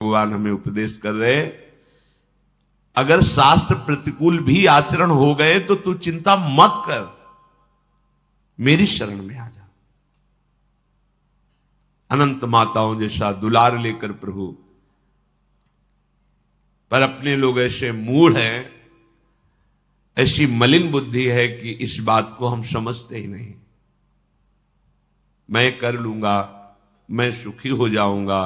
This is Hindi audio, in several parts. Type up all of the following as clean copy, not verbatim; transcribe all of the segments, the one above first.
भगवान हमें उपदेश कर रहे हैं, अगर शास्त्र प्रतिकूल भी आचरण हो गए तो तू चिंता मत कर, मेरी शरण में आ जा। अनंत माताओं जैसा दुलार लेकर प्रभु, पर अपने लोग ऐसे मूढ़ हैं, ऐसी मलिन बुद्धि है कि इस बात को हम समझते ही नहीं। मैं कर लूंगा, मैं सुखी हो जाऊंगा,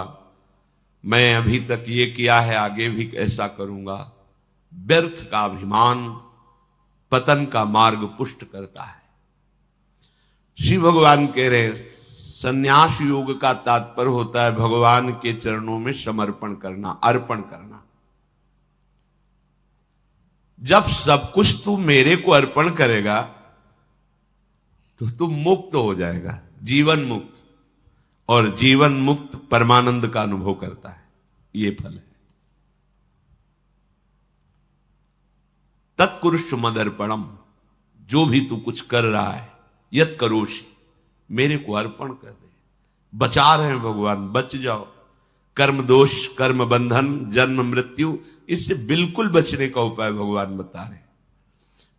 मैं अभी तक ये किया है आगे भी ऐसा करूंगा। व्यर्थ का अभिमान पतन का मार्ग पुष्ट करता है। श्री भगवान कह रहे हैं, संन्यास योग का तात्पर्य होता है भगवान के चरणों में समर्पण करना, अर्पण करना। जब सब कुछ तू मेरे को अर्पण करेगा तो तू मुक्त हो जाएगा, जीवन मुक्त, और जीवन मुक्त परमानंद का अनुभव करता है। ये फल है। तत्कुरुष मदर्पणम, जो भी तू कुछ कर रहा है, यत करोषि, मेरे को अर्पण कर दे। बचा रहे हैं भगवान, बच जाओ। कर्म दोष, कर्म बंधन, जन्म मृत्यु, इससे बिल्कुल बचने का उपाय भगवान बता रहे हैं।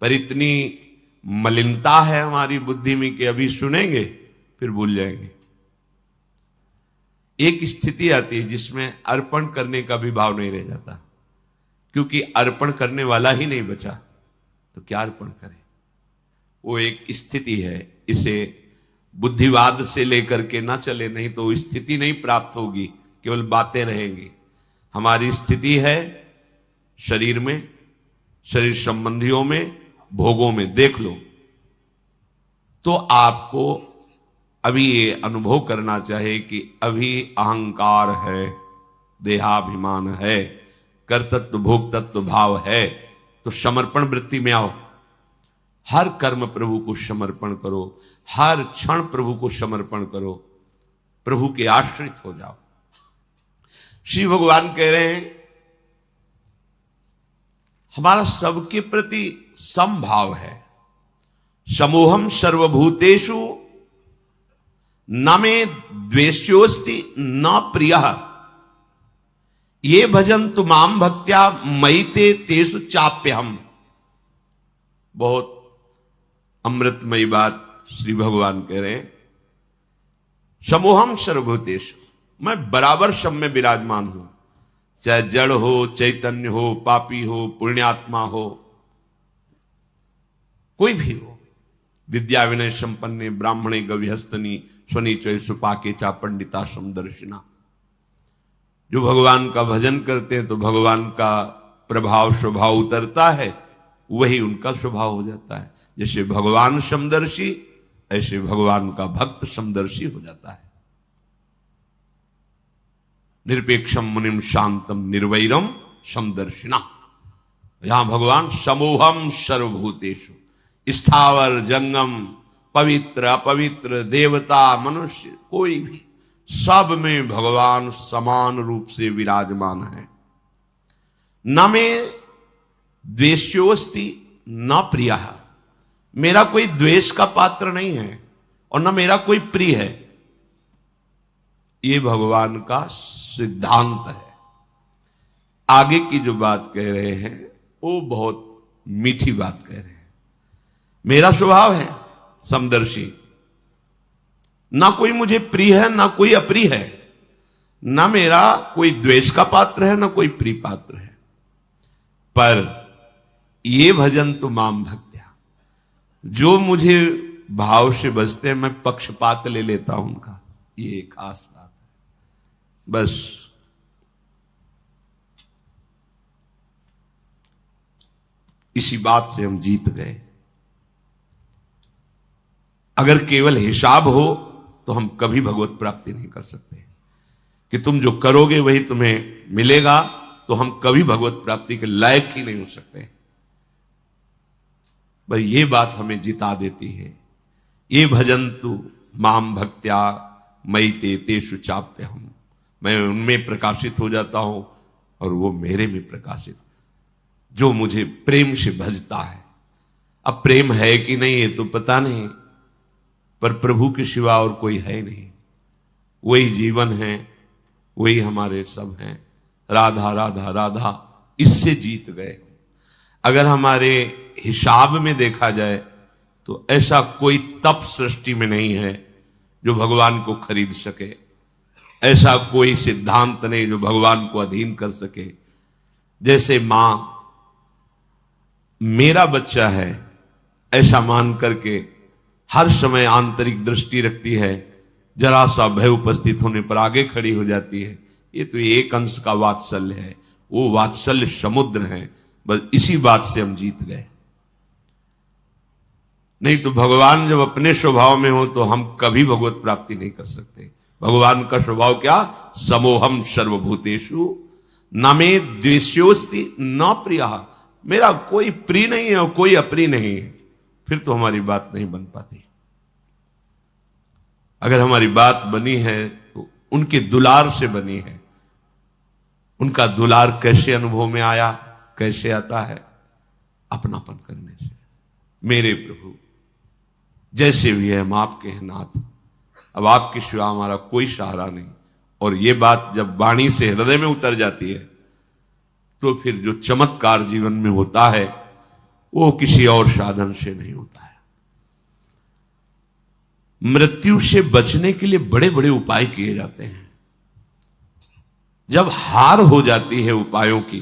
पर इतनी मलिनता है हमारी बुद्धि में कि अभी सुनेंगे फिर भूल जाएंगे। एक स्थिति आती है जिसमें अर्पण करने का भी भाव नहीं रह जाता, क्योंकि अर्पण करने वाला ही नहीं बचा तो क्या अर्पण करें। वो एक स्थिति है, इसे बुद्धिवाद से लेकर के ना चले, नहीं तो स्थिति नहीं प्राप्त होगी, केवल बातें रहेंगी। हमारी स्थिति है शरीर में, शरीर संबंधियों में, भोगों में। देख लो तो आपको अभी ये अनुभव करना चाहिए कि अभी अहंकार है, देहाभिमान है, कर्तृत्व भोक्तत्व भाव है, तो समर्पण वृत्ति में आओ। हर कर्म प्रभु को समर्पण करो, हर क्षण प्रभु को समर्पण करो, प्रभु के आश्रित हो जाओ। श्री भगवान कह रहे हैं, हमारा सबके प्रति समभाव है। समोहम सर्वभूतेषु न मे द्वेष्योस्ति न प्रियः, ये भजन्तु माम भक्त्या मयि ते तेषु चाप्यहम्। बहुत अमृतमयी बात श्री भगवान कह रहे हैं। समोहम सर्वभूतेषु, मैं बराबर सब में विराजमान हूं, चाहे जड़ हो, चैतन्य हो, पापी हो, पुण्यात्मा हो, कोई भी हो। विद्या विनय संपन्ने ब्राह्मणे गविहस्तनी स्वनीचय सुपाके चा पंडिता समदर्शिना। जो भगवान का भजन करते हैं तो भगवान का प्रभाव स्वभाव उतरता है, वही उनका स्वभाव हो जाता है। जैसे भगवान समदर्शी, ऐसे भगवान का भक्त समदर्शी हो जाता है। निरपेक्षम मुनिम शांतम निर्वैरम समदर्शिना। यहां भगवान समोहम सर्वभूतेषु, स्थावर जंगम, पवित्र अपवित्र, देवता मनुष्य, कोई भी, सब में भगवान समान रूप से विराजमान है। न मे द्वेष्योस्ति न प्रियः, मेरा कोई द्वेष का पात्र नहीं है और न मेरा कोई प्रिय है। ये भगवान का सिद्धांत है। आगे की जो बात कह रहे हैं वो बहुत मीठी बात कह रहे हैं। मेरा स्वभाव है समदर्शी, ना कोई मुझे प्रिय है ना कोई अप्रिय है, ना मेरा कोई द्वेष का पात्र है ना कोई प्रिय पात्र है। पर ये भजन तो माम भक्त्या, जो मुझे भाव से बजते हैं मैं पक्षपात ले लेता हूं उनका, ये खास बात है। बस इसी बात से हम जीत गए। अगर केवल हिसाब हो तो हम कभी भगवत प्राप्ति नहीं कर सकते, कि तुम जो करोगे वही तुम्हें मिलेगा, तो हम कभी भगवत प्राप्ति के लायक ही नहीं हो सकते। पर यह बात हमें जिता देती है। ये भजन्तु माम भक्त्या मयि ते तेषु चाप्यहम्, मैं उनमें प्रकाशित हो जाता हूं और वो मेरे में प्रकाशित, जो मुझे प्रेम से भजता है। अब प्रेम है कि नहीं ये तो पता नहीं, पर प्रभु के सिवा और कोई है नहीं। वही जीवन है, वही हमारे सब हैं। राधा राधा राधा, इससे जीत गए। अगर हमारे हिसाब में देखा जाए तो ऐसा कोई तप सृष्टि में नहीं है जो भगवान को खरीद सके, ऐसा कोई सिद्धांत नहीं जो भगवान को अधीन कर सके। जैसे मां मेरा बच्चा है ऐसा मान करके हर समय आंतरिक दृष्टि रखती है, जरा सा भय उपस्थित होने पर आगे खड़ी हो जाती है, ये तो एक अंश का वात्सल्य है, वो वात्सल्य समुद्र है। बस इसी बात से हम जीत गए। नहीं तो भगवान जब अपने स्वभाव में हो तो हम कभी भगवत प्राप्ति नहीं कर सकते। भगवान का स्वभाव क्या? समोहम सर्वभूतेषु न मे द्वेष्योस्ति न प्रियः, मेरा कोई प्रिय नहीं है और कोई अप्रिय नहीं है। फिर तो हमारी बात नहीं बन पाती। अगर हमारी बात बनी है तो उनके दुलार से बनी है। उनका दुलार कैसे अनुभव में आया, कैसे आता है? अपनापन करने से। मेरे प्रभु जैसे भी है हम आपके हैं नाथ, अब आपके सिवा हमारा कोई सहारा नहीं। और ये बात जब वाणी से हृदय में उतर जाती है तो फिर जो चमत्कार जीवन में होता है वो किसी और साधन से नहीं होता है। मृत्यु से बचने के लिए बड़े बड़े उपाय किए जाते हैं। जब हार हो जाती है उपायों की,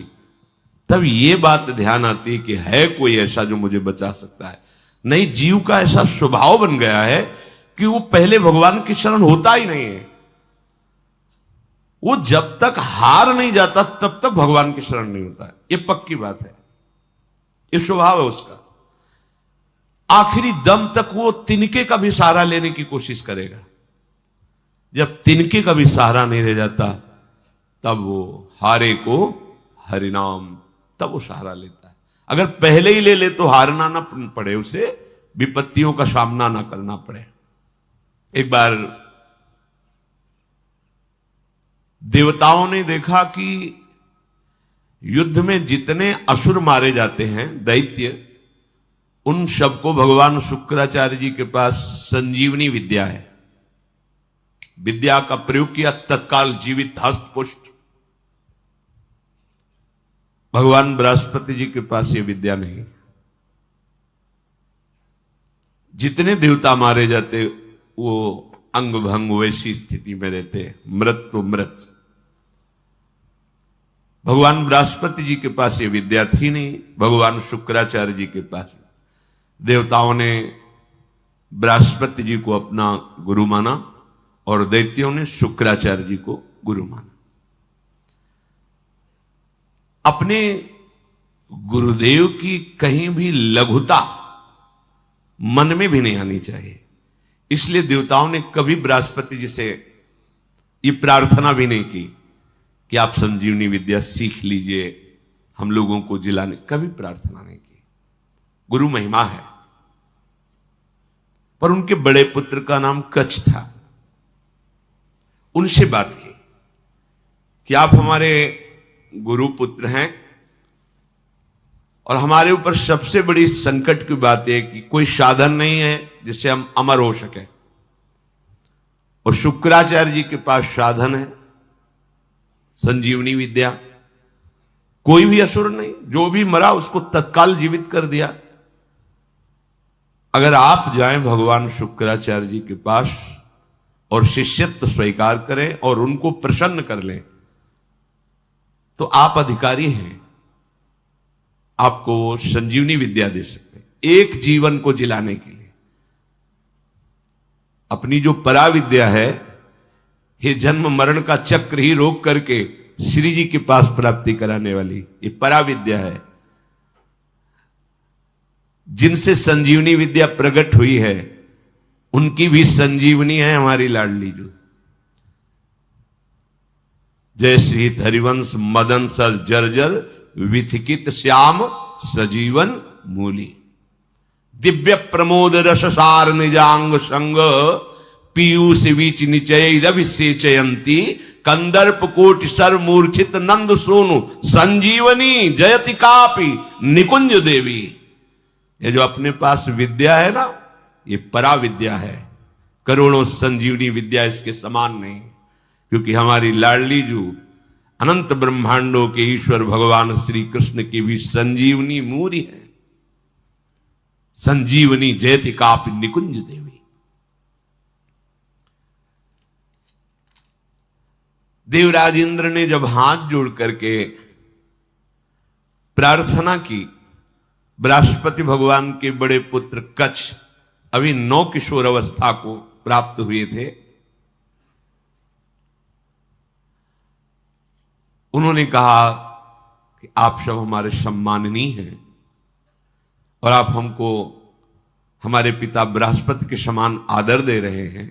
तब ये बात ध्यान आती है कि है कोई ऐसा जो मुझे बचा सकता है। नहीं, जीव का ऐसा स्वभाव बन गया है कि वो पहले भगवान की शरण होता ही नहीं है। वो जब तक हार नहीं जाता तब तक भगवान की शरण नहीं होता है। ये पक्की बात है, ये स्वभाव है उसका। आखिरी दम तक वो तिनके का भी सहारा लेने की कोशिश करेगा। जब तिनके का भी सहारा नहीं रह जाता तब वो हारे को हरिनाम, तब वो सहारा लेता है। अगर पहले ही ले ले तो हारना ना पड़े, उसे विपत्तियों का सामना ना करना पड़े। एक बार देवताओं ने देखा कि युद्ध में जितने असुर मारे जाते हैं, दैत्य, उन सबको भगवान शुक्राचार्य जी के पास संजीवनी विद्या है। विद्या का प्रयोग किया, तत्काल जीवित हस्त पुष्ट। भगवान बृहस्पति जी के पास ये विद्या नहीं। जितने देवता मारे जाते वो अंग भंग वैसी स्थिति में रहते, मृत तो मृत। भगवान बृहस्पति जी के पास ये विद्या थी नहीं, भगवान शुक्राचार्य जी के पास। देवताओं ने बृहस्पति जी को अपना गुरु माना और दैत्यों ने शुक्राचार्य जी को गुरु माना। अपने गुरुदेव की कहीं भी लघुता मन में भी नहीं आनी चाहिए। इसलिए देवताओं ने कभी बृहस्पति जी से ये प्रार्थना भी नहीं की कि आप संजीवनी विद्या सीख लीजिए, हम लोगों को जिलाने, कभी प्रार्थना नहीं की। गुरु महिमा है। पर उनके बड़े पुत्र का नाम कच्छ था। उनसे बात की कि आप हमारे गुरु पुत्र हैं और हमारे ऊपर सबसे बड़ी संकट की बात है कि कोई साधन नहीं है जिससे हम अमर हो सके। और शुक्राचार्य जी के पास साधन है, संजीवनी विद्या। कोई भी असुर नहीं, जो भी मरा उसको तत्काल जीवित कर दिया। अगर आप जाएं भगवान शुक्राचार्य जी के पास और शिष्यत्व स्वीकार करें और उनको प्रसन्न कर लें तो आप अधिकारी हैं, आपको संजीवनी विद्या दे सकते हैं एक जीवन को जिलाने के लिए। अपनी जो परा विद्या है, ये जन्म मरण का चक्र ही रोक करके श्री जी के पास प्राप्ति कराने वाली ये परा विद्या है। जिनसे संजीवनी विद्या प्रकट हुई है उनकी भी संजीवनी है हमारी लाडली जो। जय श्री हरिवंश मदन सर जर्जर विथिकित श्याम सजीवन मूली। दिव्य प्रमोद रससार निजांग संग पीयूष बीच निचय रवि सेचयंती कंदर्प कोटि सर मूर्छित नंद सोनु संजीवनी जयति कापी निकुंज देवी। ये जो अपने पास विद्या है ना, ये परा विद्या है। करोड़ों संजीवनी विद्या इसके समान नहीं, क्योंकि हमारी लाडली जू अनंत ब्रह्मांडों के ईश्वर भगवान श्री कृष्ण की भी संजीवनी मूरी है। संजीवनी जयति कापि निकुंज देवी। देवराज इंद्र ने जब हाथ जोड़ करके प्रार्थना की, बृहस्पति भगवान के बड़े पुत्र कच्छ अभी 9 किशोर अवस्था को प्राप्त हुए थे, उन्होंने कहा कि आप सब हमारे सम्माननीय हैं और आप हमको हमारे पिता बृहस्पति के समान आदर दे रहे हैं।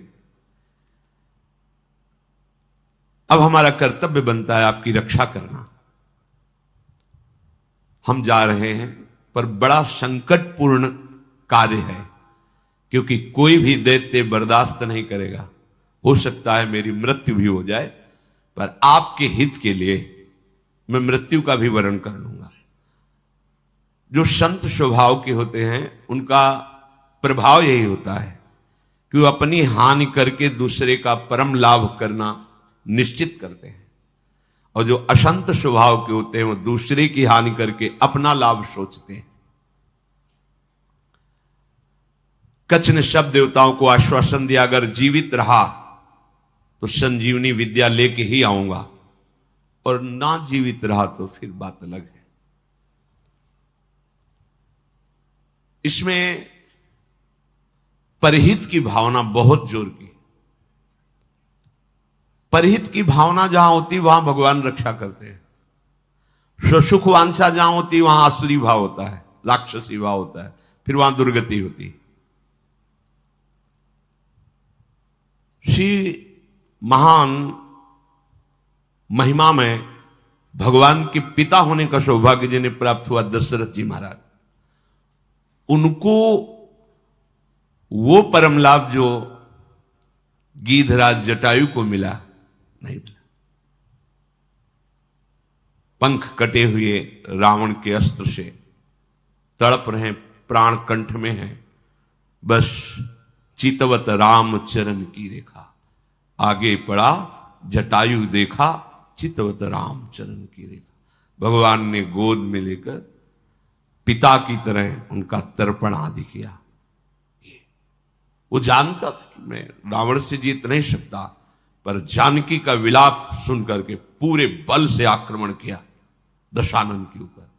अब हमारा कर्तव्य बनता है आपकी रक्षा करना। हम जा रहे हैं, पर बड़ा संकटपूर्ण कार्य है, क्योंकि कोई भी दैत्य बर्दाश्त नहीं करेगा। हो सकता है मेरी मृत्यु भी हो जाए, पर आपके हित के लिए मैं मृत्यु का भी वरण कर लूंगा। जो संत स्वभाव के होते हैं उनका प्रभाव यही होता है कि वो अपनी हानि करके दूसरे का परम लाभ करना निश्चित करते हैं, और जो असंत स्वभाव के होते हैं वो दूसरे की हानि करके अपना लाभ सोचते हैं। कच्छ ने सब देवताओं को आश्वासन दिया, अगर जीवित रहा तो संजीवनी विद्या लेके ही आऊंगा, और ना जीवित रहा तो फिर बात अलग है। इसमें परहित की भावना बहुत जोर की। परहित की भावना जहां होती वहां भगवान रक्षा करते हैं। स्वसुख वांछा जहां होती वहां आसुरी भाव होता है, राक्षसी भाव होता है, फिर वहां दुर्गति होती है। श्री महान महिमा में भगवान के पिता होने का सौभाग्य जिन्हें प्राप्त हुआ दशरथ जी महाराज, उनको वो परम लाभ जो गीधराज जटायु को मिला नहीं मिला। पंख कटे हुए रावण के अस्त्र से तड़प रहे, प्राण कंठ में है, बस चितवत राम चरण की रेखा। आगे पड़ा जटायु देखा, चितवत राम चरण की रेखा। भगवान ने गोद में लेकर पिता की तरह उनका तर्पण आदि किया। वो जानता था कि मैं रावण से जीत नहीं सकता, पर जानकी का विलाप सुन करके पूरे बल से आक्रमण किया दशानन के ऊपर,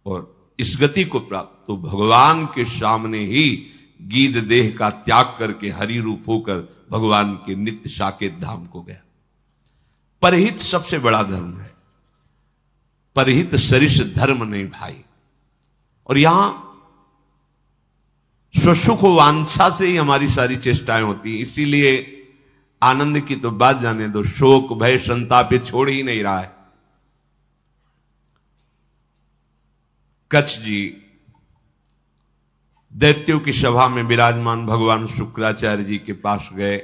और इस गति को प्राप्त तो भगवान के सामने ही गीध देह का त्याग करके हरि रूप होकर भगवान के नित्य साकेत धाम को गया। परहित सबसे बड़ा धर्म है, परहित सरिष धर्म नहीं भाई। और यहां स्वसुख वांछा से ही हमारी सारी चेष्टाएं होती हैं। इसीलिए आनंद की तो बात जाने दो, शोक भय संताप छोड़ ही नहीं रहा है। कच्छ जी दैत्यों की सभा में विराजमान भगवान शुक्राचार्य जी के पास गए,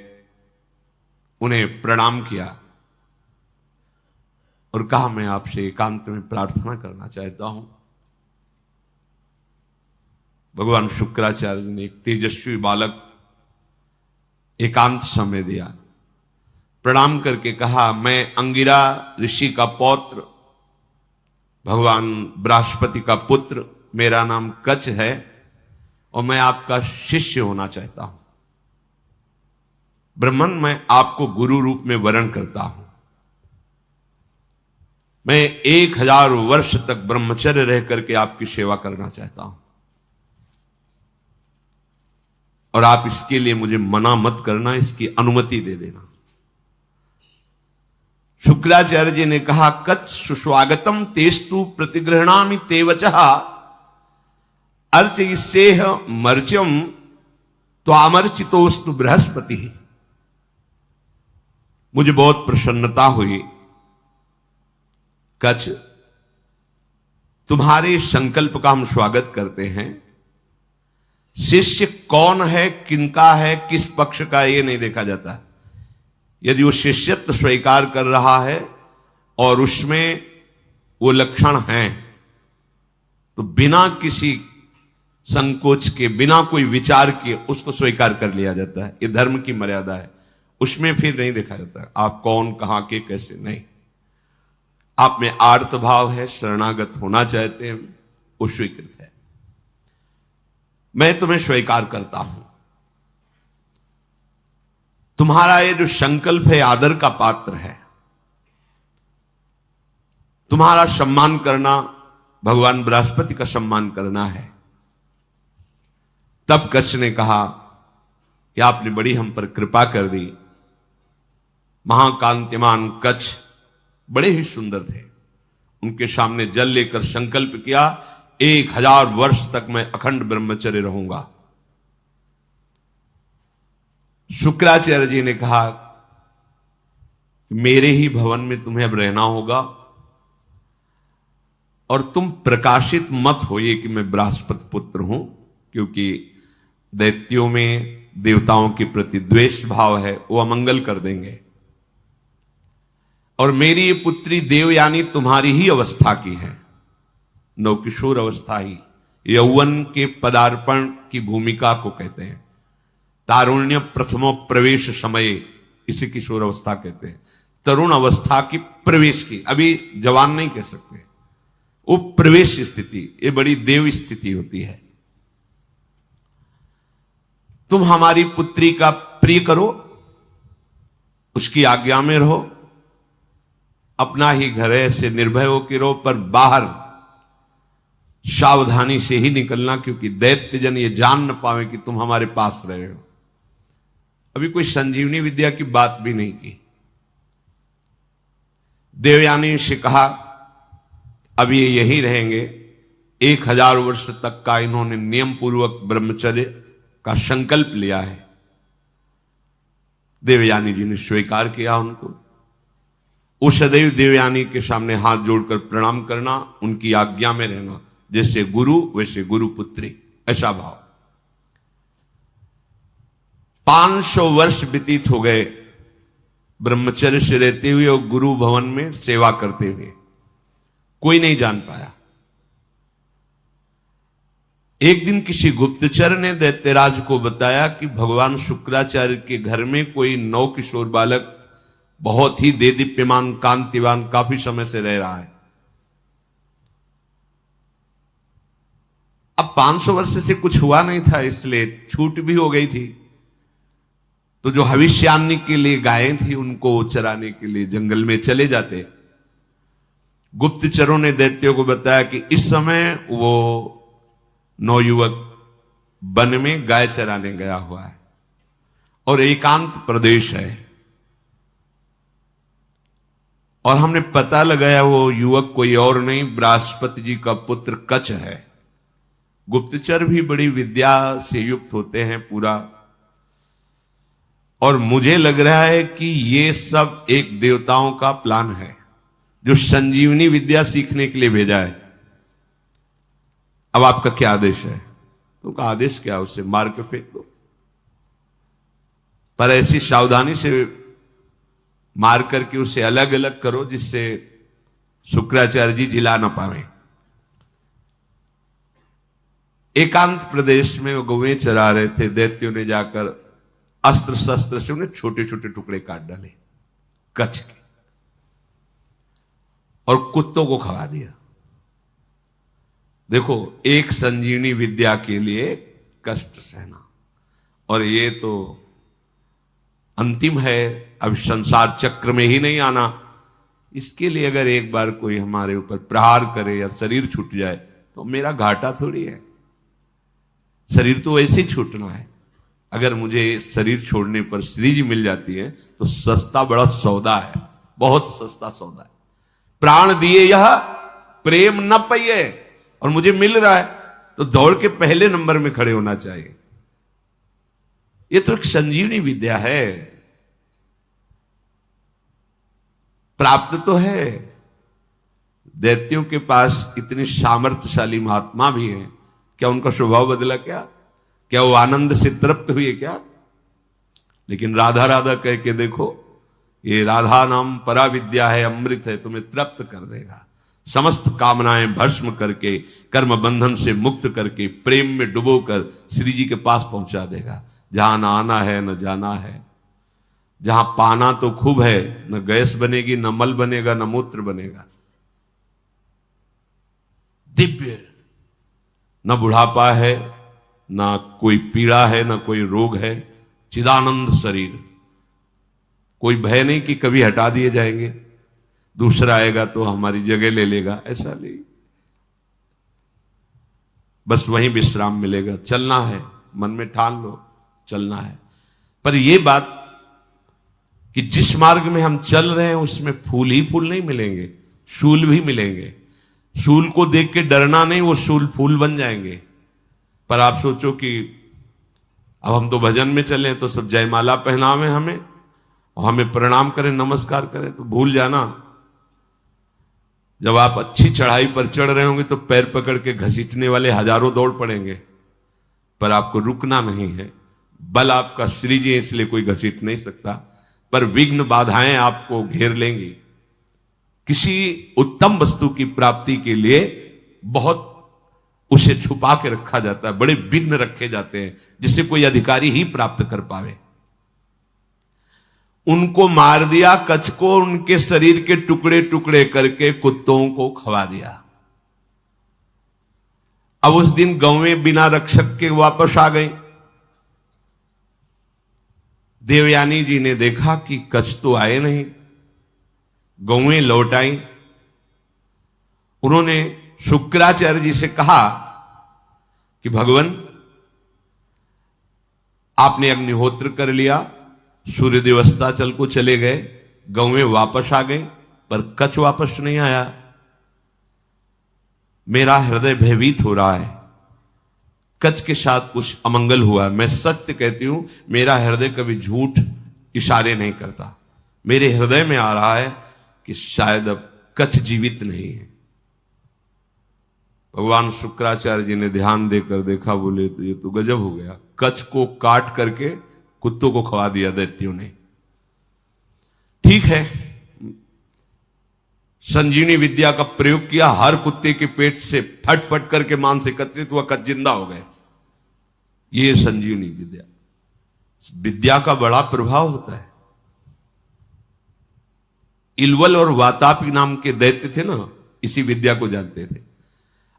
उन्हें प्रणाम किया और कहा, मैं आपसे एकांत में प्रार्थना करना चाहता हूं। भगवान शुक्राचार्य जी ने एक तेजस्वी बालक एकांत समय दिया, प्रणाम करके कहा, मैं अंगिरा ऋषि का पौत्र, भगवान बृहस्पति का पुत्र, मेरा नाम कच्छ है और मैं आपका शिष्य होना चाहता हूं। ब्रह्मन, मैं आपको गुरु रूप में वरण करता हूं। मैं 1000 वर्ष तक ब्रह्मचर्य रह करके आपकी सेवा करना चाहता हूं, और आप इसके लिए मुझे मना मत करना, इसकी अनुमति दे देना। शुक्राचार्य जी ने कहा, कच्छ सुस्वागतम तेस्तु प्रतिगृहणामि ते वचः अर्चयिष्येह मर्च्यम त्वामर्चितोस्तु बृहस्पति। मुझे बहुत प्रसन्नता हुई कच्छ, तुम्हारे संकल्प का हम स्वागत करते हैं। शिष्य कौन है, किनका है, किस पक्ष का, यह नहीं देखा जाता। यदि वो शिष्यत्व स्वीकार कर रहा है और उसमें वो लक्षण हैं, तो बिना किसी संकोच के, बिना कोई विचार के उसको स्वीकार कर लिया जाता है। ये धर्म की मर्यादा है, उसमें फिर नहीं देखा जाता आप कौन, कहां के, कैसे, नहीं। आप में आर्त भाव है, शरणागत होना चाहते हैं, वो स्वीकृत है। मैं तुम्हें स्वीकार करता हूं। तुम्हारा ये जो संकल्प है आदर का पात्र है। तुम्हारा सम्मान करना, भगवान बृहस्पति का सम्मान करना है। तब कच्छ ने कहा कि आपने बड़ी हम पर कृपा कर दी। महाकांतिमान कच्छ बड़े ही सुंदर थे। उनके सामने जल लेकर संकल्प किया, 1000 वर्ष तक मैं अखंड ब्रह्मचर्य रहूंगा। शुक्राचार्य जी ने कहा, मेरे ही भवन में तुम्हें अब रहना होगा और तुम प्रकाशित मत होइए कि मैं बृहस्पति पुत्र हूं, क्योंकि दैत्यों में देवताओं के प्रति द्वेष भाव है, वो अमंगल कर देंगे। और मेरी ये पुत्री देवयानी तुम्हारी ही अवस्था की है, नवकिशोर अवस्था ही, यौवन के पदार्पण की भूमिका को कहते हैं। तारुण्य प्रथमो प्रवेश समय, इसे किशोर अवस्था कहते हैं। तरुण अवस्था की प्रवेश की, अभी जवान नहीं कह सकते, वो प्रवेश स्थिति, ये बड़ी देव स्थिति होती है। तुम हमारी पुत्री का प्रिय करो, उसकी आज्ञा में रहो, अपना ही घर है, ऐसे निर्भय होकर रहो, पर बाहर सावधानी से ही निकलना, क्योंकि दैत्य जन ये जान न पावे कि तुम हमारे पास रहे हो। अभी कोई संजीवनी विद्या की बात भी नहीं की। देवयानी से कहा, अब ये यहीं रहेंगे। 1000 वर्ष तक का इन्होंने नियम पूर्वक ब्रह्मचर्य का संकल्प लिया है। देवयानी जी ने स्वीकार किया उनको। वो सदैव देवयानी के सामने हाथ जोड़कर प्रणाम करना, उनकी आज्ञा में रहना, जैसे गुरु वैसे गुरु पुत्री, ऐसा भाव। 500 वर्ष व्यतीत हो गए ब्रह्मचर्य से रहते हुए और गुरु भवन में सेवा करते हुए। कोई नहीं जान पाया। एक दिन किसी गुप्तचर ने दैत्यराज को बताया कि भगवान शुक्राचार्य के घर में कोई नवकिशोर बालक बहुत ही देदीप्यमान कांतिवान काफी समय से रह रहा है। अब 500 वर्ष से कुछ हुआ नहीं था, इसलिए छूट भी हो गई थी। तो जो भविष्यान्नी के लिए गायें थी, उनको चराने के लिए जंगल में चले जाते। गुप्तचरों ने दैत्यों को बताया कि इस समय वो नवयुवक वन में गाय चराने गया हुआ है और एकांत प्रदेश है, और हमने पता लगाया वो युवक कोई और नहीं, बृहस्पति जी का पुत्र कच्छ है। गुप्तचर भी बड़ी विद्या से युक्त होते हैं पूरा, और मुझे लग रहा है कि ये सब एक देवताओं का प्लान है जो संजीवनी विद्या सीखने के लिए भेजा है। अब आपका क्या आदेश है? तो उनका आदेश क्या, उसे मार के फेंक दो, पर ऐसी सावधानी से मार करके उसे अलग अलग करो जिससे शुक्राचार्य जी जिला ना पावे। एकांत प्रदेश में वो गौवें चरा रहे थे। दैत्यों ने जाकर अस्त्र शस्त्र से उन्हें छोटे छोटे टुकड़े काट डाले कच्छ के, और कुत्तों को खवा दिया। देखो, एक संजीवनी विद्या के लिए कष्ट सहना, और ये तो अंतिम है, अब संसार चक्र में ही नहीं आना। इसके लिए अगर एक बार कोई हमारे ऊपर प्रहार करे या शरीर छूट जाए तो मेरा घाटा थोड़ी है। शरीर तो वैसे ही छूटना है। अगर मुझे शरीर छोड़ने पर श्री जी मिल जाती है तो सस्ता बड़ा सौदा है, बहुत सस्ता सौदा है। प्राण दिए यह प्रेम न पाइए, और मुझे मिल रहा है तो दौड़ के पहले नंबर में खड़े होना चाहिए। ये तो एक संजीवनी विद्या है, प्राप्त तो है। दैत्यों के पास इतने सामर्थ्यशाली महात्मा भी हैं, क्या उनका स्वभाव बदला? क्या वो आनंद से तृप्त हुए क्या? लेकिन राधा राधा कह के देखो, ये राधा नाम परा विद्या है, अमृत है, तुम्हें तृप्त कर देगा। समस्त कामनाएं भस्म करके, कर्म बंधन से मुक्त करके, प्रेम में डुबोकर श्री जी के पास पहुंचा देगा। जहां न आना है न जाना है, जहां पाना तो खूब है, न गैस बनेगी, न मल बनेगा, न मूत्र बनेगा। दिव्य, न बुढ़ापा है, ना कोई पीड़ा है, ना कोई रोग है, चिदानंद शरीर। कोई भय नहीं कि कभी हटा दिए जाएंगे, दूसरा आएगा तो हमारी जगह ले लेगा, ऐसा नहीं। बस वहीं विश्राम मिलेगा। चलना है, मन में ठान लो, चलना है। पर यह बात कि जिस मार्ग में हम चल रहे हैं उसमें फूल ही फूल नहीं मिलेंगे, शूल भी मिलेंगे। शूल को देख के डरना नहीं, वो शूल फूल बन जाएंगे। पर आप सोचो कि अब हम तो भजन में चले तो सब जयमाला पहनावे हमें और हमें प्रणाम करें, नमस्कार करें, तो भूल जाना जब आप अच्छी चढ़ाई पर चढ़ रहे होंगे तो पैर पकड़ के घसीटने वाले हजारों दौड़ पड़ेंगे, पर आपको रुकना नहीं है। बल आपका श्री जी है, इसलिए कोई घसीट नहीं सकता, पर विघ्न बाधाएं आपको घेर लेंगी। किसी उत्तम वस्तु की प्राप्ति के लिए बहुत उसे छुपा के रखा जाता है, बड़े विघ्न रखे जाते हैं जिसे कोई अधिकारी ही प्राप्त कर पावे। उनको मार दिया, कच्छ को उनके शरीर के टुकड़े टुकड़े करके कुत्तों को खवा दिया। अब उस दिन गौवें बिना रक्षक के वापस आ गई। देवयानी जी ने देखा कि कच्छ तो आए नहीं, गौवें लौट आई। उन्होंने शुक्राचार्य जी से कहा कि भगवान, आपने अग्निहोत्र कर लिया, सूर्यदेव अस्ताचल को चले गए, गौवें वापस आ गई, पर कच्छ वापस नहीं आया। मेरा हृदय भयभीत हो रहा है, कच्छ के साथ कुछ अमंगल हुआ। मैं सत्य कहती हूं, मेरा हृदय कभी झूठ इशारे नहीं करता। मेरे हृदय में आ रहा है कि शायद अब कच्छ जीवित नहीं है। भगवान शुक्राचार्य जी ने ध्यान देकर देखा, बोले तो ये तो गजब हो गया, कच्छ को काट करके कुत्तों को खवा दिया दैत्यों ने। ठीक है, संजीवनी विद्या का प्रयोग किया, हर कुत्ते के पेट से फट फट करके मांस एकत्रित हुआ, कच्छ जिंदा हो गए। ये संजीवनी विद्या, विद्या का बड़ा प्रभाव होता है। इलवल और वातापी नाम के दैत्य थे ना, इसी विद्या को जानते थे,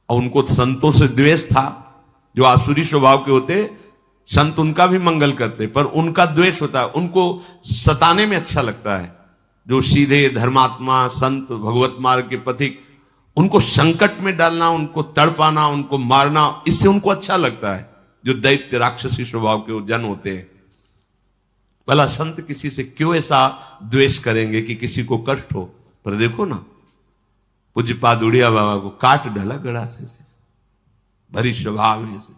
और उनको संतों से द्वेष था। जो आसुरी स्वभाव के होते, संत उनका भी मंगल करते, पर उनका द्वेष होता है, उनको सताने में अच्छा लगता है। जो सीधे धर्मात्मा संत, भगवत मार्ग के पथिक, उनको संकट में डालना, उनको तड़पाना, उनको मारना, इससे उनको अच्छा लगता है। जो दैत्य राक्षसी स्वभाव के जन होते हैं, भला संत किसी से क्यों ऐसा द्वेष करेंगे कि किसी को कष्ट हो। पर देखो ना, पूज्यपाद उड़िया बाबा को काट डाला गड़ासे से, भरी स्वभाव जैसे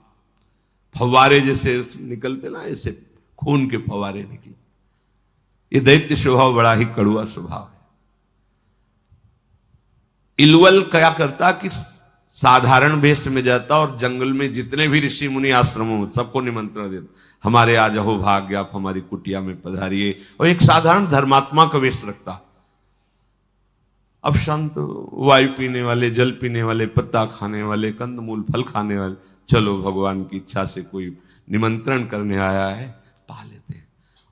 फव्वारे जैसे निकलते ना, ऐसे खून के फव्वारे निकले। ये दैत्य स्वभाव बड़ा ही कड़ुआ स्वभाव है। इलवल क्या करता कि साधारण वेश में जाता और जंगल में जितने भी ऋषि मुनि आश्रमों में सबको निमंत्रण देता, हमारे आज अहो भाग्य, आप हमारी कुटिया में पधारिए, और एक साधारण धर्मात्मा का वेश रखता। अब संत वायु पीने वाले, जल पीने वाले, पत्ता खाने वाले, कंदमूल फल खाने वाले, चलो भगवान की इच्छा से कोई निमंत्रण करने आया है, पा लेते हैं।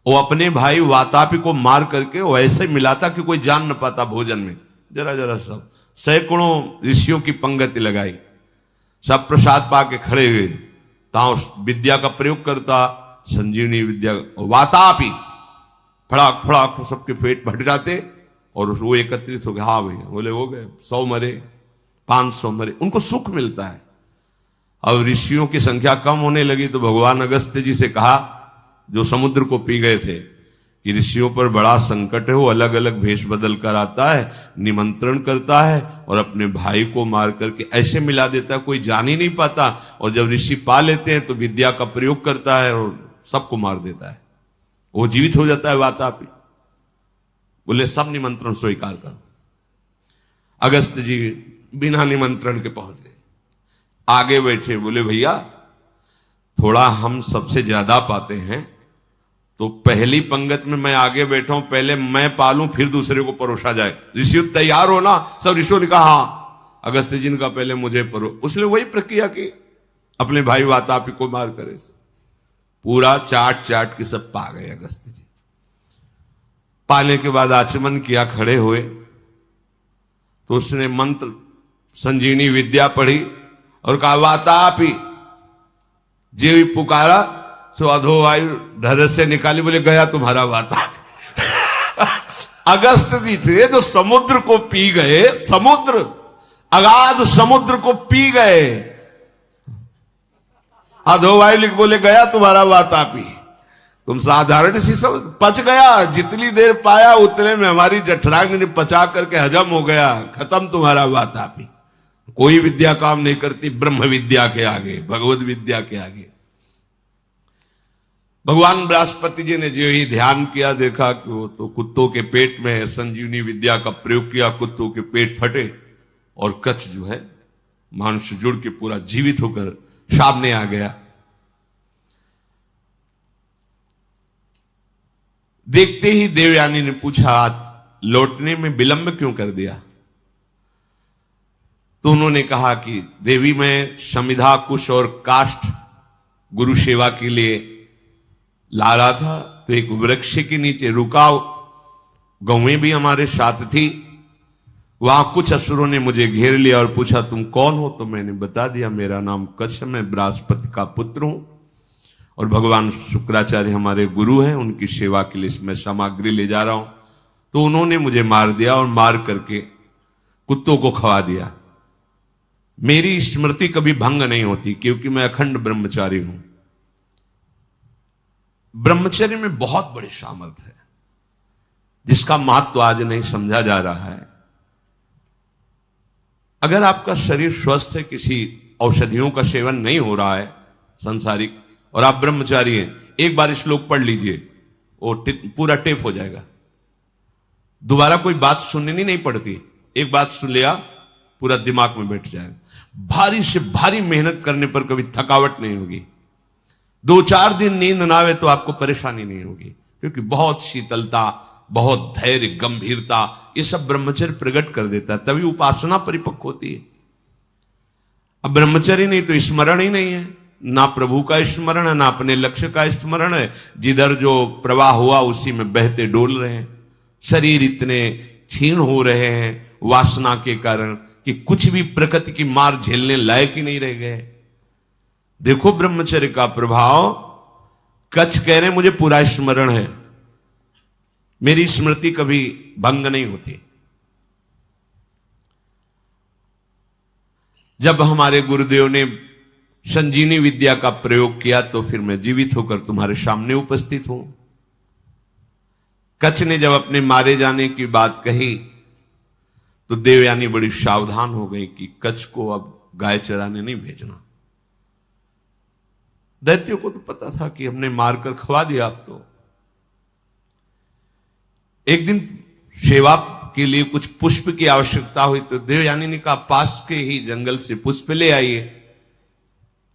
वो अपने भाई वातापी को मार करके वो ऐसे मिलाता कि कोई जान न पाता भोजन में, जरा जरा सब। सैकड़ों ऋषियों की पंगति लगाई, सब प्रसाद पा के खड़े हुए, ताऊ विद्या का प्रयोग करता, संजीवनी विद्या। वातापी फड़ाक फड़ाक सबके पेट भट जाते और वो एकत्रित हो गए। हाँ भैया, बोले हो गए, 100 मरे, 500 मरे, उनको सुख मिलता है। अब ऋषियों की संख्या कम होने लगी तो भगवान अगस्त्य जी से कहा, जो समुद्र को पी गए थे, कि ऋषियों पर बड़ा संकट है, वो अलग अलग भेष बदल कर आता है, निमंत्रण करता है और अपने भाई को मार करके ऐसे मिला देता है, कोई जान ही नहीं पाता, और जब ऋषि पा लेते हैं तो विद्या का प्रयोग करता है और सबको मार देता है, वो जीवित हो जाता है वातापी। बोले सब निमंत्रण स्वीकार करो। अगस्त्य जी बिना निमंत्रण के पहुंच गए, आगे बैठे, बोले भैया थोड़ा हम सबसे ज्यादा पाते हैं, तो पहली पंगत में मैं आगे बैठा हूं, पहले मैं पालूं फिर दूसरे को परोसा जाए। ऋषि तैयार हो ना? सब ऋषियों ने कहा हाँ। अगस्त्य जी ने कहा पहले मुझे परो। उसने वही प्रक्रिया की, अपने भाई वातापी को मार करे से पूरा चाट चाट के सब पा गए अगस्त्य जी। पाने के बाद आचमन किया, खड़े हुए तो उसने मंत्र संजीवनी विद्या पढ़ी और कहा वातापी, जे भी पुकारा सो अधो वायु ढर से निकाली, बोले गया तुम्हारा वाता। अगस्त जी थे जो समुद्र को पी गए, समुद्र, अगाध समुद्र को पी गए। अधो वायु लिख बोले गया तुम्हारा वातापी। तुम साधारण सी समझ, पच गया, जितनी देर पाया उतने में हमारी जठरांग ने पचा करके हजम हो गया, खत्म तुम्हारा वातापी। कोई विद्या काम नहीं करती ब्रह्म विद्या के आगे, भगवत विद्या के आगे। भगवान बृहस्पति जी ने जो ही ध्यान किया, देखा कि वो तो कुत्तों के पेट में है, संजीवनी विद्या का प्रयोग किया, कुत्तों के पेट फटे और कच्छ जो है मांस जुड़ के पूरा जीवित होकर सामने आ गया। देखते ही देवयानी ने पूछा लौटने में विलंब क्यों कर दिया? तो उन्होंने कहा कि देवी मैं समिधा कुश और काष्ठ गुरु सेवा के लिए ला रहा था, तो एक वृक्ष के नीचे रुका, गौएं भी हमारे साथ थी। वहां कुछ असुरों ने मुझे घेर लिया और पूछा तुम कौन हो? तो मैंने बता दिया मेरा नाम कच्छ, मैं बृहस्पति का पुत्र हूं और भगवान शुक्राचार्य हमारे गुरु हैं, उनकी सेवा के लिए मैं सामग्री ले जा रहा हूं। तो उन्होंने मुझे मार दिया और मार करके कुत्तों को खवा दिया। मेरी स्मृति कभी भंग नहीं होती क्योंकि मैं अखंड ब्रह्मचारी हूं। ब्रह्मचर्य में बहुत बड़ी सामर्थ्य है जिसका महत्व तो आज नहीं समझा जा रहा है। अगर आपका शरीर स्वस्थ है, किसी औषधियों का सेवन नहीं हो रहा है संसारिक, और आप ब्रह्मचारी हैं, एक बार श्लोक पढ़ लीजिए, वो पूरा टेप हो जाएगा। दोबारा कोई बात सुननी नहीं पड़ती, एक बात सुन लिया पूरा दिमाग में बैठ जाएगा। भारी से भारी मेहनत करने पर कभी थकावट नहीं होगी। 2-4 दिन नींद ना आवे तो आपको परेशानी नहीं होगी, क्योंकि बहुत शीतलता, बहुत धैर्य, गंभीरता, ये सब ब्रह्मचर्य प्रकट कर देता है, तभी उपासना परिपक्व होती है। अब ब्रह्मचर्य नहीं तो स्मरण ही नहीं है, ना प्रभु का स्मरण है, ना अपने लक्ष्य का स्मरण है। जिधर जो प्रवाह हुआ उसी में बहते डोल रहे हैं। शरीर इतने क्षीण हो रहे हैं वासना के कारण कि कुछ भी प्रकृति की मार झेलने लायक ही नहीं रह गए। देखो ब्रह्मचर्य का प्रभाव। कच्छ कह रहे मुझे पूरा स्मरण है, मेरी स्मृति कभी भंग नहीं होती। जब हमारे गुरुदेव ने संजीवनी विद्या का प्रयोग किया तो फिर मैं जीवित होकर तुम्हारे सामने उपस्थित हूं। कच्छ ने जब अपने मारे जाने की बात कही तो देवयानी बड़ी सावधान हो गई कि कच्छ को अब गाय चराने नहीं भेजना। दैत्यों को तो पता था कि हमने मारकर खवा दिया। अब तो एक दिन सेवा के लिए कुछ पुष्प की आवश्यकता हुई तो देवयानी ने कहा पास के ही जंगल से पुष्प ले आइए।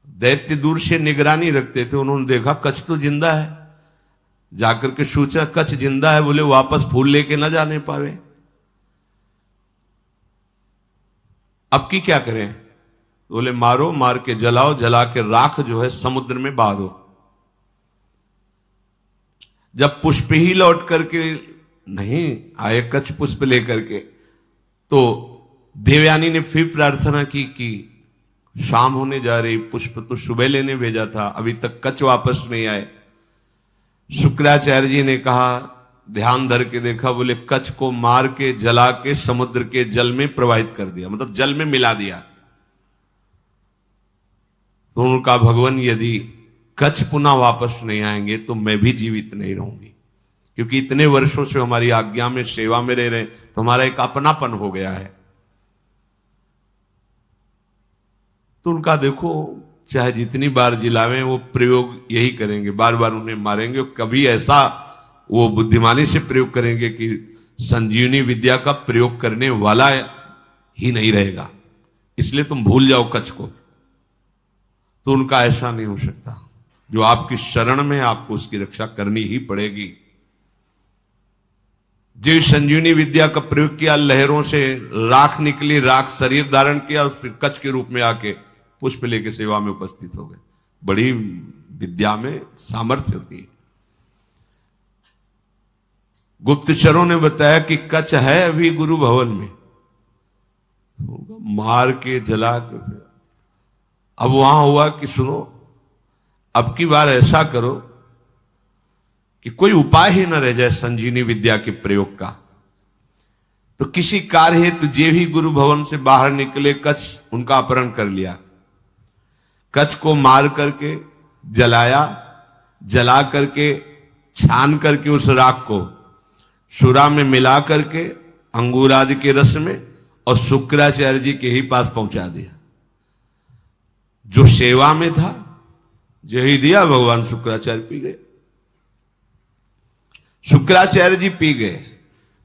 दैत्य दूर से निगरानी रखते थे, उन्होंने देखा कच्छ तो जिंदा है, जाकर के सोचा कच्छ जिंदा है, बोले वापस फूल लेके ना जाने पावे। अब की क्या करें? बोले मारो, मार के जलाओ, जला के राख जो है समुद्र में बहा दो। जब पुष्प ही लौट करके नहीं आए कच्छ पुष्प लेकर के, तो देवयानी ने फिर प्रार्थना की कि शाम होने जा रही, पुष्प तो सुबह लेने भेजा था, अभी तक कच्छ वापस नहीं आए। शुक्राचार्य जी ने कहा, ध्यान धर के देखा, बोले कच्छ को मार के जला के समुद्र के जल में प्रवाहित कर दिया, मतलब जल में मिला दिया। तो उनका भगवान यदि कच्छ पुनः वापस नहीं आएंगे तो मैं भी जीवित नहीं रहूंगी, क्योंकि इतने वर्षों से हमारी आज्ञा में सेवा में रह रहे, तो हमारा एक अपनापन हो गया है। तो उनका देखो चाहे जितनी बार जिलावें वो प्रयोग यही करेंगे, बार बार उन्हें मारेंगे। कभी ऐसा वो बुद्धिमानी से प्रयोग करेंगे कि संजीवनी विद्या का प्रयोग करने वाला ही नहीं रहेगा, इसलिए तुम भूल जाओ कच्छ को। तो उनका ऐसा नहीं हो सकता। जो आपकी शरण में, आपको उसकी रक्षा करनी ही पड़ेगी। जो संजीवनी विद्या का प्रयोग किया, लहरों से राख निकली, राख शरीर धारण किया, फिर कच्छ के रूप में आके पुष्प लेके सेवा में उपस्थित हो गए। बड़ी विद्या में सामर्थ्य होती है। गुप्तचरों ने बताया कि कच्छ है अभी गुरु भवन में। मार के जला के। अब वहां हुआ कि सुनो, अब की बार ऐसा करो कि कोई उपाय ही न रह जाए संजीवनी विद्या के प्रयोग का। तो किसी कार्य हेतु जे भी गुरु भवन से बाहर निकले, कच्छ उनका अपहरण कर लिया। कच्छ को मार करके जलाया, जला करके छान करके उस राख को सुरा में मिला करके अंगूर आदि के रस में और शुक्राचार्य जी के ही पास पहुंचा दिया। जो सेवा में था यही दिया, भगवान शुक्राचार्य पी गए। शुक्राचार्य जी पी गए।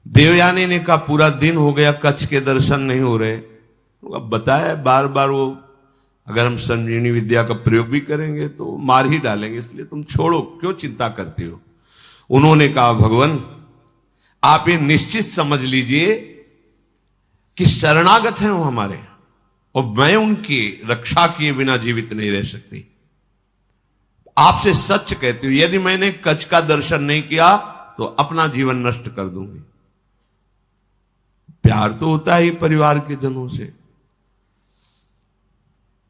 देवयानी ने कहा पूरा दिन हो गया, कच्छ के दर्शन नहीं हो रहे। तो बताया बार बार वो अगर हम संजीवनी विद्या का प्रयोग भी करेंगे तो मार ही डालेंगे, इसलिए तुम छोड़ो, क्यों चिंता करते हो। उन्होंने कहा भगवान आप ये निश्चित समझ लीजिए कि शरणागत हैं वो हमारे, और मैं उनकी रक्षा किए बिना जीवित नहीं रह सकती। आपसे सच कहती हूं, यदि मैंने कच्छ का दर्शन नहीं किया तो अपना जीवन नष्ट कर दूंगी। प्यार तो होता ही परिवार के जनों से।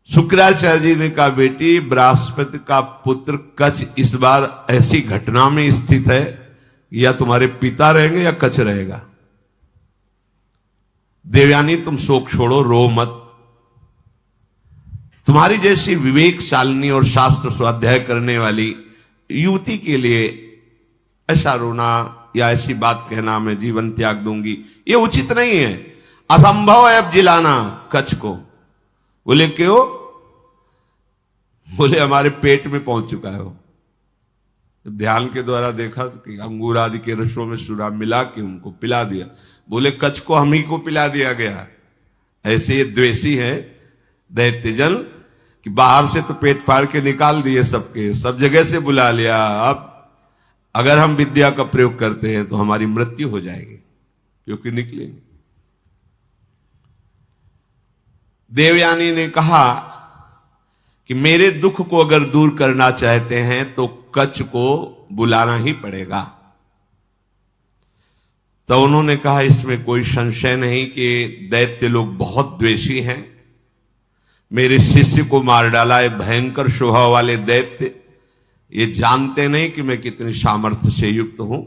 शुक्राचार्य जी ने कहा बेटी, बृहस्पति का पुत्र कच्छ इस बार ऐसी घटना में स्थित है, या तुम्हारे पिता रहेंगे या कच्छ रहेगा। देवयानी तुम शोक छोड़ो, रो मत। तुम्हारी जैसी विवेकशालिनी और शास्त्र स्वाध्याय करने वाली युवती के लिए ऐसा रोना या ऐसी बात कहना मैं जीवन त्याग दूंगी, ये उचित नहीं है। असंभव है अब जिलाना कच्छ को। बोले क्यों? बोले हमारे पेट में पहुंच चुका है वो। तो ध्यान के द्वारा देखा कि अंगूर आदि के रसों में सुरा मिला के उनको पिला दिया। बोले कच्छ को हम ही को पिला दिया गया। ऐसे ये द्वेषी है दैत्यजन कि बाहर से तो पेट फाड़ के निकाल दिए सबके, सब जगह से बुला लिया। अब अगर हम विद्या का प्रयोग करते हैं तो हमारी मृत्यु हो जाएगी, क्योंकि निकलेंगे। देवयानी ने कहा कि मेरे दुख को अगर दूर करना चाहते हैं तो कच्छ को बुलाना ही पड़ेगा। तो उन्होंने कहा इसमें कोई संशय नहीं कि दैत्य लोग बहुत द्वेषी हैं। मेरे शिष्य को मार डाला है भयंकर स्वभाव वाले दैत्य। ये जानते नहीं कि मैं कितनी सामर्थ्य से युक्त हूं,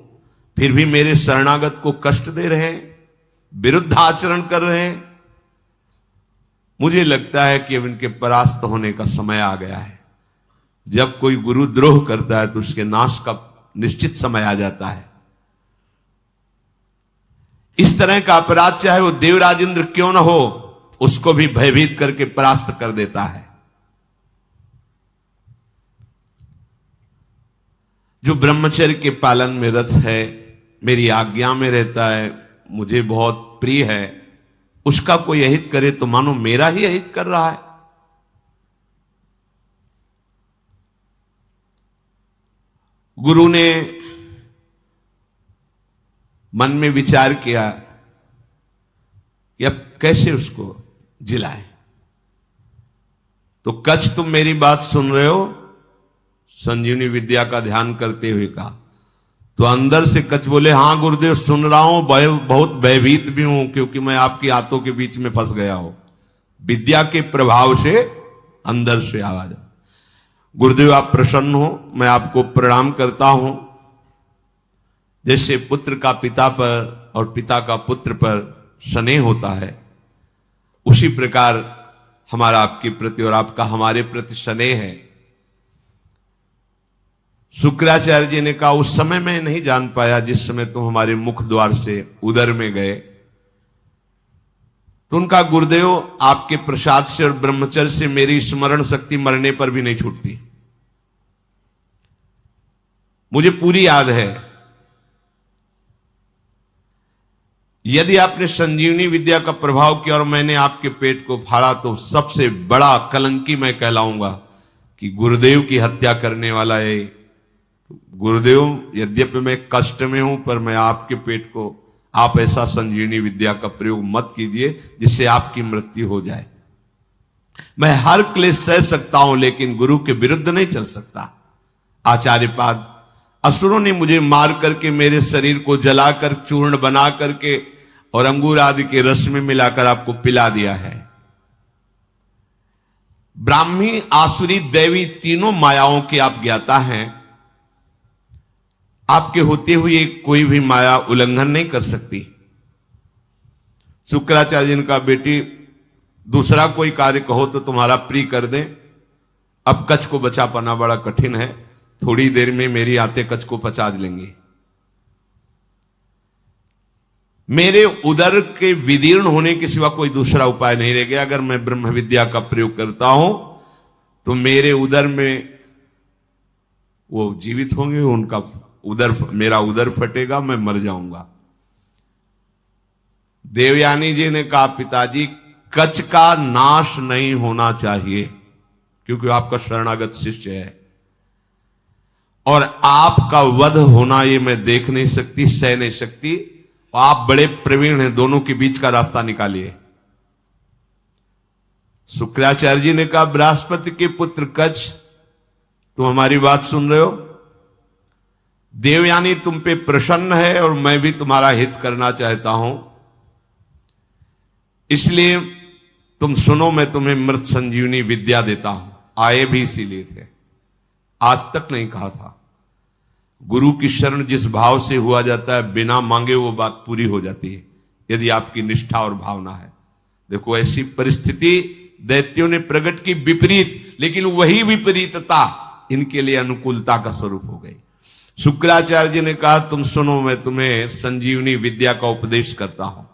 फिर भी मेरे शरणागत को कष्ट दे रहे हैं, विरुद्ध आचरण कर रहे हैं। मुझे लगता है कि अब इनके परास्त होने का समय आ गया है। जब कोई गुरुद्रोह करता है तो उसके नाश का निश्चित समय आ जाता है। इस तरह का अपराध चाहे वो देवराज इंद्र क्यों न हो, उसको भी भयभीत करके परास्त कर देता है। जो ब्रह्मचर्य के पालन में रत है, मेरी आज्ञा में रहता है, मुझे बहुत प्रिय है, उसका कोई अहित करे तो मानो मेरा ही अहित कर रहा है। गुरु ने मन में विचार किया कि अब कैसे उसको जिलाए। तो कच्छ तुम मेरी बात सुन रहे हो, संजीवनी विद्या का ध्यान करते हुए कहा। तो अंदर से कच्छ बोले हाँ गुरुदेव सुन रहा हूं, बहुत भयभीत भी हूं, क्योंकि मैं आपकी आंतों के बीच में फंस गया हूं। विद्या के प्रभाव से अंदर से आवाज। गुरुदेव आप प्रसन्न हो, मैं आपको प्रणाम करता हूं। जैसे पुत्र का पिता पर और पिता का पुत्र पर स्नेह होता है, उसी प्रकार हमारा आपके प्रति और आपका हमारे प्रति स्नेह है। शुक्राचार्य जी ने कहा उस समय मैं नहीं जान पाया जिस समय तुम हमारे मुख द्वार से उदर में गए। तो उनका गुरुदेव आपके प्रसाद से और ब्रह्मचर्य से मेरी स्मरण शक्ति मरने पर भी नहीं छूटती। मुझे पूरी याद है। यदि आपने संजीवनी विद्या का प्रभाव किया और मैंने आपके पेट को फाड़ा तो सबसे बड़ा कलंकी मैं कहलाऊंगा कि गुरुदेव की हत्या करने वाला है। गुरुदेव यद्यपि मैं कष्ट में हूं, पर मैं आपके पेट को, आप ऐसा संजीवनी विद्या का प्रयोग मत कीजिए जिससे आपकी मृत्यु हो जाए। मैं हर क्लेश सह सकता हूं लेकिन गुरु के विरुद्ध नहीं चल सकता। आचार्यपाद असुरों ने मुझे मार करके मेरे शरीर को जलाकर चूर्ण बना करके और अंगूर आदि के रस में मिलाकर आपको पिला दिया है। ब्राह्मी, आसुरी, दैवी तीनों मायाओं के आप ज्ञाता हैं। आपके होते हुए कोई भी माया उल्लंघन नहीं कर सकती। शुक्राचार्य जी ने कहा, बेटी दूसरा कोई कार्य कहो तो तुम्हारा प्रिय कर दें, अब कच्छ को बचा पाना बड़ा कठिन है, थोड़ी देर में मेरी आते कच्छ को पचा लेंगे। मेरे उदर के विदीर्ण होने के सिवा कोई दूसरा उपाय नहीं रह गया। अगर मैं ब्रह्म विद्या का प्रयोग करता हूं तो मेरे उदर में वो जीवित होंगे, उनका उदर, मेरा उदर फटेगा, मैं मर जाऊंगा। देवयानी जी ने कहा, पिताजी कच्छ का नाश नहीं होना चाहिए, क्योंकि आपका शरणागत शिष्य है, और आपका वध होना ये मैं देख नहीं सकती, सह नहीं सकती। आप बड़े प्रवीण हैं, दोनों के बीच का रास्ता निकालिए। शुक्राचार्य जी ने कहा, बृहस्पति के पुत्र कच्छ, तुम हमारी बात सुन रहे हो? देवयानी तुम पे प्रसन्न है और मैं भी तुम्हारा हित करना चाहता हूं, इसलिए तुम सुनो, मैं तुम्हें मृत संजीवनी विद्या देता हूं। आए भी इसीलिए थे, आज तक नहीं कहा था। गुरु की शरण जिस भाव से हुआ जाता है, बिना मांगे वो बात पूरी हो जाती है, यदि आपकी निष्ठा और भावना है। देखो, ऐसी परिस्थिति दैत्यों ने प्रकट की विपरीत, लेकिन वही विपरीतता इनके लिए अनुकूलता का स्वरूप हो गई। शुक्राचार्य जी ने कहा, तुम सुनो, मैं तुम्हें संजीवनी विद्या का उपदेश करता हूं।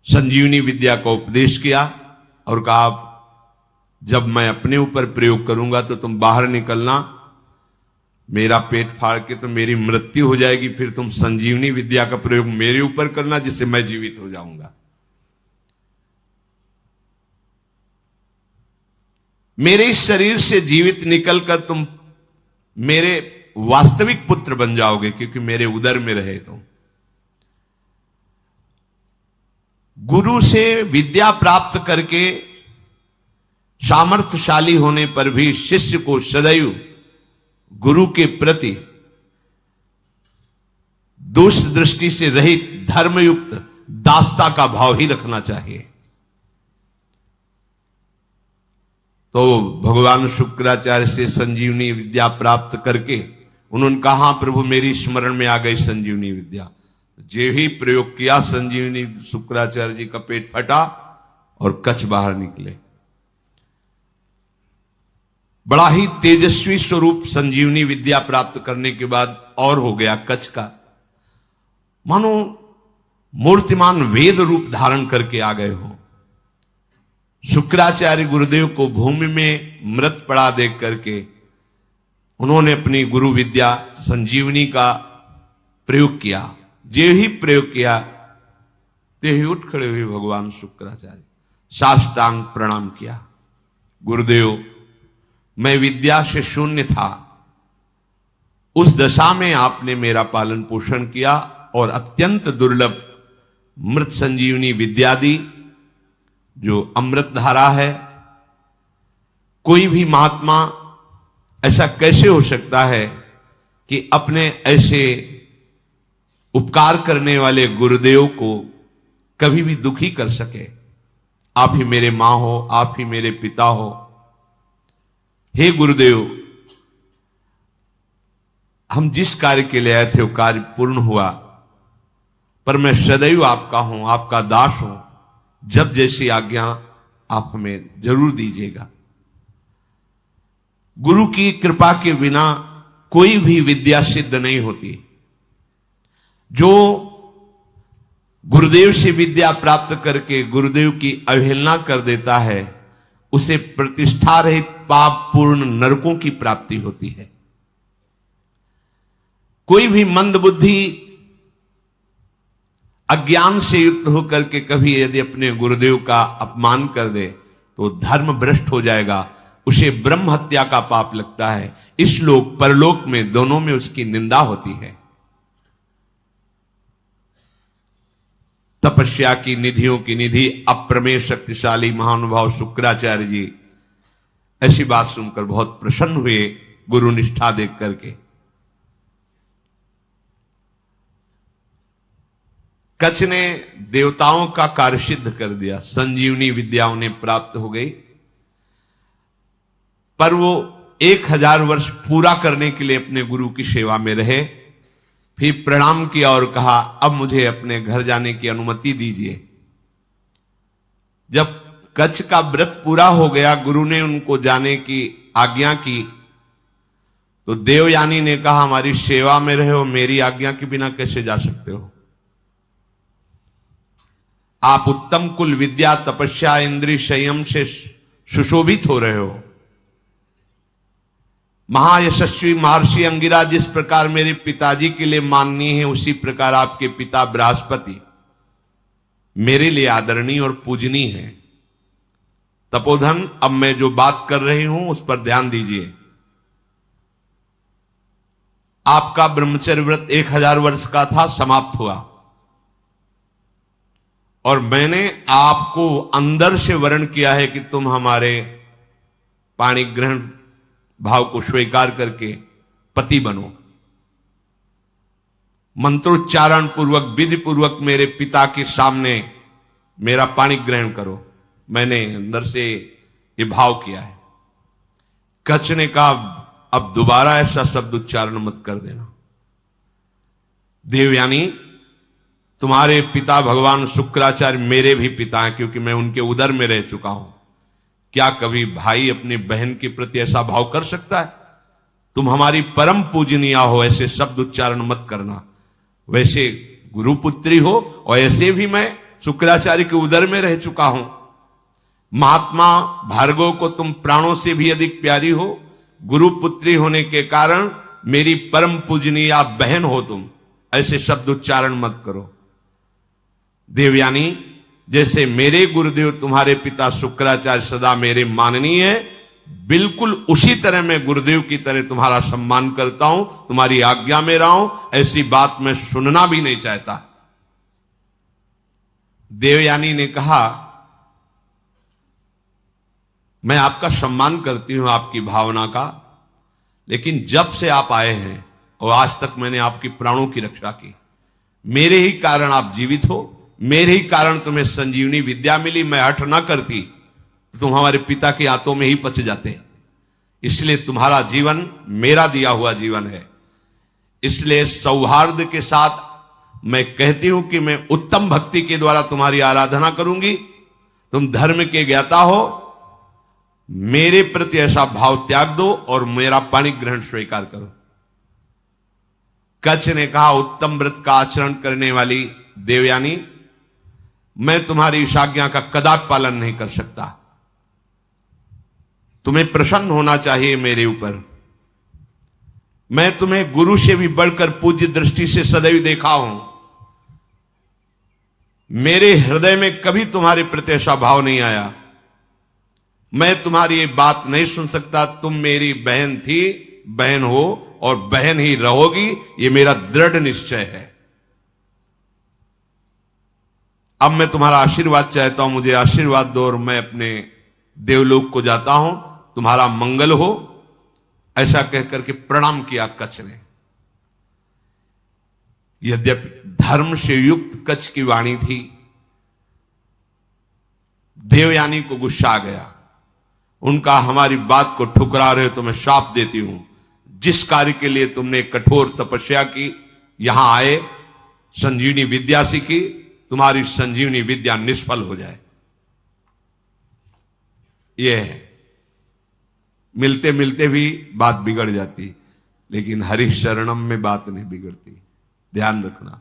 संजीवनी विद्या का उपदेश किया और कहा, जब मैं अपने ऊपर प्रयोग करूंगा तो तुम बाहर निकलना, मेरा पेट फाड़ के तो मेरी मृत्यु हो जाएगी, फिर तुम संजीवनी विद्या का प्रयोग मेरे ऊपर करना, जिससे मैं जीवित हो जाऊंगा। मेरे इस शरीर से जीवित निकलकर तुम मेरे वास्तविक पुत्र बन जाओगे, क्योंकि मेरे उदर में रहे तुम। गुरु से विद्या प्राप्त करके सामर्थ्यशाली होने पर भी शिष्य को सदैव गुरु के प्रति दोष दृष्टि से रहित धर्मयुक्त दासता का भाव ही रखना चाहिए। तो भगवान शुक्राचार्य से संजीवनी विद्या प्राप्त करके उन्होंने कहा, हाँ प्रभु, मेरी स्मरण में आ गई संजीवनी विद्या। जे ही प्रयोग किया, संजीवनी, शुक्राचार्य जी का पेट फटा और कच्छ बाहर निकले। बड़ा ही तेजस्वी स्वरूप संजीवनी विद्या प्राप्त करने के बाद और हो गया कच्छ का, मानो मूर्तिमान वेद रूप धारण करके आ गए हो। शुक्राचार्य गुरुदेव को भूमि में मृत पड़ा देख करके उन्होंने अपनी गुरु विद्या संजीवनी का प्रयोग किया। जे ही प्रयोग किया, ते ही उठ खड़े हुए भगवान शुक्राचार्य, साष्टांग प्रणाम किया। गुरुदेव, मैं विद्या से शून्य था, उस दशा में आपने मेरा पालन पोषण किया और अत्यंत दुर्लभ मृत संजीवनी विद्या दी, जो अमृत धारा है। कोई भी महात्मा ऐसा कैसे हो सकता है कि अपने ऐसे उपकार करने वाले गुरुदेव को कभी भी दुखी कर सके? आप ही मेरे मां हो, आप ही मेरे पिता हो। हे गुरुदेव, हम जिस कार्य के लिए आए थे वो कार्य पूर्ण हुआ, पर मैं सदैव आपका हूं, आपका दास हूं। जब जैसी आज्ञा आप हमें जरूर दीजिएगा। गुरु की कृपा के बिना कोई भी विद्या सिद्ध नहीं होती। जो गुरुदेव से विद्या प्राप्त करके गुरुदेव की अवहेलना कर देता है, उसे प्रतिष्ठा रहित पाप पूर्ण नरकों की प्राप्ति होती है। कोई भी मंदबुद्धि अज्ञान से युक्त होकर के कभी यदि अपने गुरुदेव का अपमान कर दे तो धर्म भ्रष्ट हो जाएगा, उसे ब्रह्म हत्या का पाप लगता है। इस लोक परलोक में दोनों में उसकी निंदा होती है। तपस्या की निधियों की निधि अप्रमेय शक्तिशाली महानुभाव शुक्राचार्य जी ऐसी बात सुनकर बहुत प्रसन्न हुए, गुरु निष्ठा देख करके। कच्छ ने देवताओं का कार्य सिद्ध कर दिया, संजीवनी विद्या उन्हें प्राप्त हो गई, पर वो 1000 वर्ष पूरा करने के लिए अपने गुरु की सेवा में रहे। फिर प्रणाम किया और कहा, अब मुझे अपने घर जाने की अनुमति दीजिए। जब कच्छ का व्रत पूरा हो गया, गुरु ने उनको जाने की आज्ञा की, तो देवयानी ने कहा, हमारी सेवा में रहे हो, मेरी आज्ञा के बिना कैसे जा सकते हो? आप उत्तम कुल विद्या, तपस्या, इंद्रिय संयम से सुशोभित हो रहे हो। महायशस्वी महर्षि अंगिरा जिस प्रकार मेरे पिताजी के लिए माननीय है, उसी प्रकार आपके पिता बृहस्पति मेरे लिए आदरणीय और पूजनीय है। तपोधन, अब मैं जो बात कर रही हूं उस पर ध्यान दीजिए। आपका ब्रह्मचर्य व्रत 1000 वर्ष का था, समाप्त हुआ, और मैंने आपको अंदर से वर्ण किया है कि तुम हमारे पाणी ग्रहण भाव को स्वीकार करके पति बनो। मंत्रोच्चारण पूर्वक, विधि पूर्वक मेरे पिता के सामने मेरा पाणी ग्रहण करो। मैंने अंदर से ये भाव किया है। कच्छ ने कहा, अब दोबारा ऐसा शब्द उच्चारण मत कर देना। देवयानी, तुम्हारे पिता भगवान शुक्राचार्य मेरे भी पिता हैं, क्योंकि मैं उनके उदर में रह चुका हूं। क्या कभी भाई अपनी बहन के प्रति ऐसा भाव कर सकता है? तुम हमारी परम पूजनीय हो, ऐसे शब्द उच्चारण मत करना। वैसे गुरुपुत्री हो, और ऐसे भी मैं शुक्राचार्य के उदर में रह चुका हूं। महात्मा भार्गव को तुम प्राणों से भी अधिक प्यारी हो। गुरुपुत्री होने के कारण मेरी परम पूजनीय बहन हो तुम। ऐसे शब्द उच्चारण मत करो। देवयानी, जैसे मेरे गुरुदेव तुम्हारे पिता शुक्राचार्य सदा मेरे माननीय है, बिल्कुल उसी तरह मैं गुरुदेव की तरह तुम्हारा सम्मान करता हूं, तुम्हारी आज्ञा में रहा हूं। ऐसी बात मैं सुनना भी नहीं चाहता। देवयानी ने कहा, मैं आपका सम्मान करती हूं, आपकी भावना का, लेकिन जब से आप आए हैं और आज तक मैंने आपकी प्राणों की रक्षा की। मेरे ही कारण आप जीवित हो, मेरे ही कारण तुम्हें संजीवनी विद्या मिली। मैं हठ ना करती तो तुम हमारे पिता के हाथों में ही पच जाते। इसलिए तुम्हारा जीवन मेरा दिया हुआ जीवन है। इसलिए सौहार्द के साथ मैं कहती हूं कि मैं उत्तम भक्ति के द्वारा तुम्हारी आराधना करूंगी। तुम धर्म के ज्ञाता हो, मेरे प्रति ऐसा भाव त्याग दो और मेरा पाणी ग्रहण स्वीकार करो। कच्छ ने कहा, उत्तम व्रत का आचरण करने वाली देवयानी, मैं तुम्हारी इस आज्ञा का कदापि पालन नहीं कर सकता। तुम्हें प्रसन्न होना चाहिए मेरे ऊपर। मैं तुम्हें गुरु से भी बढ़कर पूज्य दृष्टि से सदैव देखा हूं। मेरे हृदय में कभी तुम्हारे प्रति ऐसा भाव नहीं आया। मैं तुम्हारी ये बात नहीं सुन सकता। तुम मेरी बहन थी, बहन हो और बहन ही रहोगी, ये मेरा दृढ़ निश्चय है। अब मैं तुम्हारा आशीर्वाद चाहता हूं, मुझे आशीर्वाद दो और मैं अपने देवलोक को जाता हूं। तुम्हारा मंगल हो। ऐसा कहकर के प्रणाम किया कच्छ ने। यद्यपि धर्म से युक्त कच्छ की वाणी थी, देवयानी को गुस्सा आ गया। उनका, हमारी बात को ठुकरा रहे हो तो मैं शाप देती हूं। जिस कार्य के लिए तुमने कठोर तपस्या की, यहां आए, संजीवनी विद्या सीखी, तुम्हारी संजीवनी विद्या निष्फल हो जाए। यह है, मिलते मिलते भी बात बिगड़ जाती, लेकिन हरि शरणम में बात नहीं बिगड़ती। ध्यान रखना।